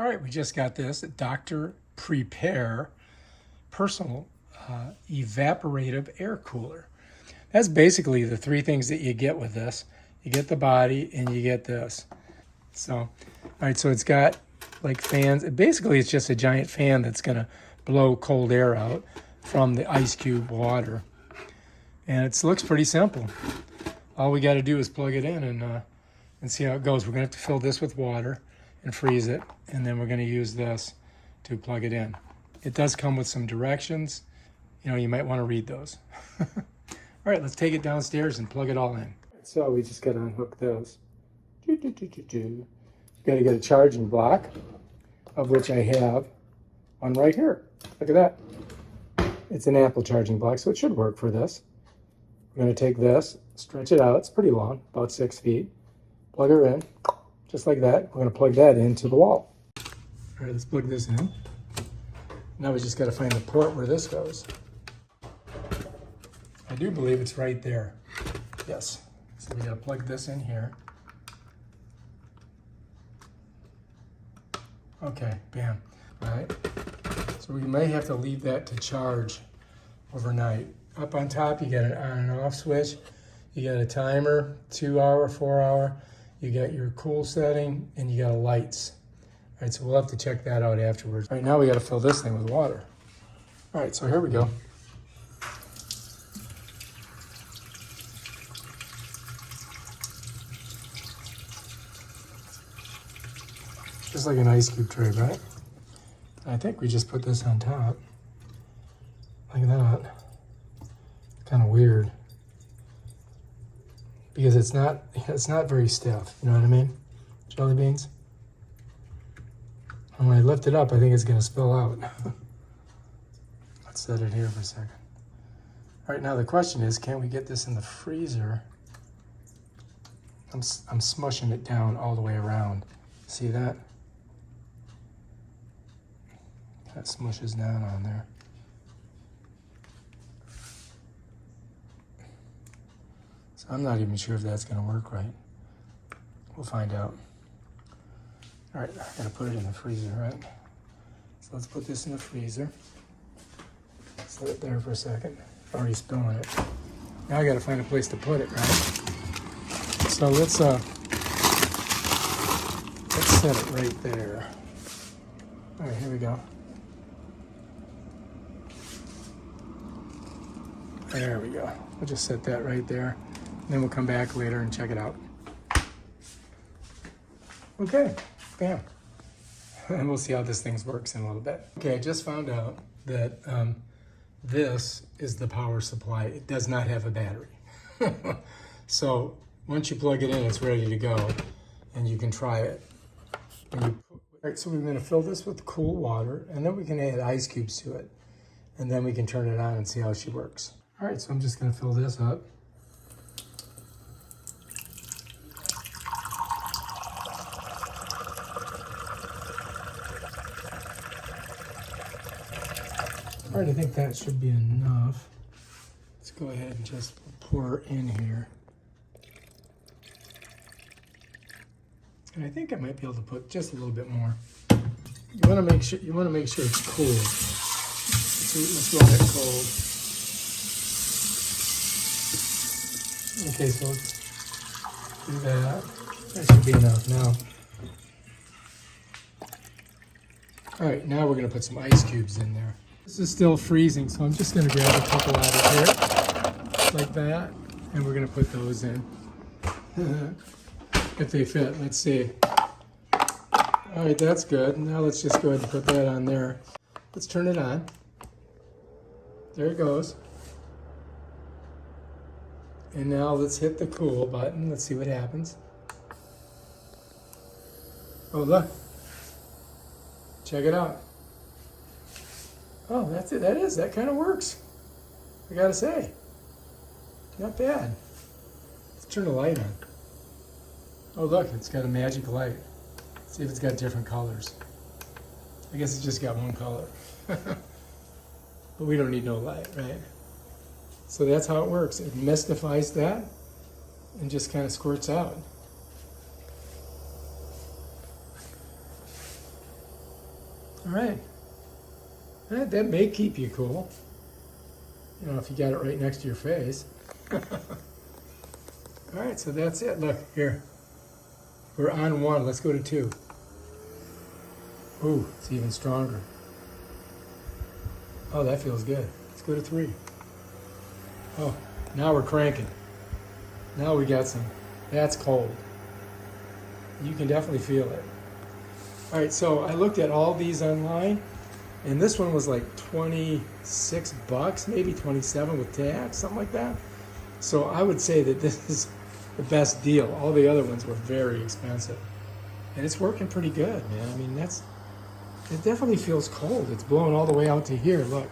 All right, we just got this Dr. Prepare personal evaporative air cooler. That's basically the three things that you get with this. You get the body and you get this. So, all right, so it's got like fans. Basically, it's just a giant fan that's gonna blow cold air out from the ice cube water. And it looks pretty simple. All we gotta do is plug it in and see how it goes. We're gonna have to fill this with water and freeze it, and then we're going to use this to plug it in. It does come with some directions. You know, you might want to read those. All right, let's take it downstairs and plug it all in. So we just got to unhook those. Got to get a charging block, of which I have one right here. Look at that. It's an ample charging block, so it should work for this. We're going to take this, stretch it out. It's pretty long, about 6 feet. Plug her in. Just like that. We're going to plug that into the wall. All right, let's plug this in. Now we just got to find the port where this goes. I do believe it's right there. Yes. So we got to plug this in here. Okay, bam. All right. So we may have to leave that to charge overnight. Up on top, you got an on and off switch. You got a timer, 2 hour, 4 hour. You got your cool setting, and you got lights. All right, so we'll have to check that out afterwards. All right, now we got to fill this thing with water. All right, so here we go. Just like an ice cube tray, right? I think we just put this on top, like that. Kind of weird. Because it's not very stiff, you know what I mean? Jelly beans. And when I lift it up, I think it's gonna spill out. Let's set it here for a second. All right, now the question is, can we get this in the freezer? I'm smushing it down all the way around. See that? That smushes down on there. I'm not even sure if that's going to work right. We'll find out. All right, I got to put it in the freezer, right? So let's put this in the freezer. Set it there for a second. Already spilling it. Now I got to find a place to put it, right? So let's set it right there. All right, here we go. There we go. We'll just set that right there. Then we'll come back later and check it out. Okay, bam. And we'll see how this thing works in a little bit. Okay, I just found out that this is the power supply. It does not have a battery. So once you plug it in, it's ready to go, and you can try it. All right, so we're gonna fill this with cool water, and then we can add ice cubes to it. And then we can turn it on and see how she works. All right, so I'm just gonna fill this up. All right, I think that should be enough. Let's go ahead and just pour in here. And I think I might be able to put just a little bit more. You want to make sure it's cool. Let's run it cold. Okay, so let's do that. That should be enough now. All right, now we're going to put some ice cubes in there. This is still freezing, so I'm just going to grab a couple out of here, like that, and we're going to put those in. If they fit, let's see. All right, that's good. Now let's just go ahead and put that on there. Let's turn it on. There it goes. And now let's hit the cool button. Let's see what happens. Oh, look. Check it out. Oh, that's it. That kind of works. I gotta say. Not bad. Let's turn the light on. Oh, look, it's got a magic light. Let's see if it's got different colors. I guess it's just got one color. But we don't need no light, right? So that's how it works. It mystifies that and just kind of squirts out. All right. That may keep you cool. You know, if you got it right next to your face. All right, so that's it. Look, here. We're on 1. Let's go to 2. Ooh, it's even stronger. Oh, that feels good. Let's go to 3. Oh, now we're cranking. Now we got some. That's cold. You can definitely feel it. All right, so I looked at all these online, and this one was like 26 bucks, maybe 27 with tax, something like that. So I would say that this is the best deal. All the other ones were very expensive. And it's working pretty good, man. I mean, it definitely feels cold. It's blowing all the way out to here, look.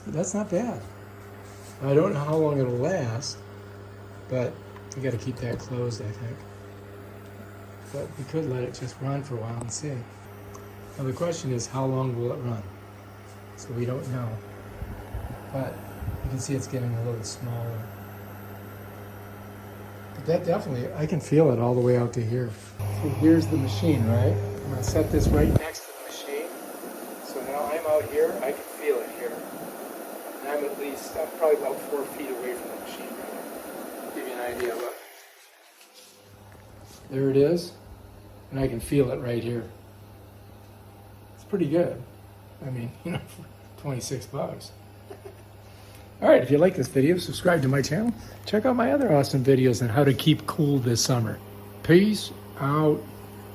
That's not bad. I don't know how long it'll last, but we got to keep that closed, I think. But we could let it just run for a while and see. Now the question is, how long will it run? So we don't know. But you can see it's getting a little smaller. But that definitely, I can feel it all the way out to here. So here's the machine, right? I'm going to set this right next to the machine. So now I'm out here, I can feel it here. And I'm probably about 4 feet away from the machine right now. Give you an idea, look. There it is. And I can feel it right here. It's pretty good. I mean, you know, for 26 bucks. All right, if you like this video, subscribe to my channel. Check out my other awesome videos on how to keep cool this summer. Peace out.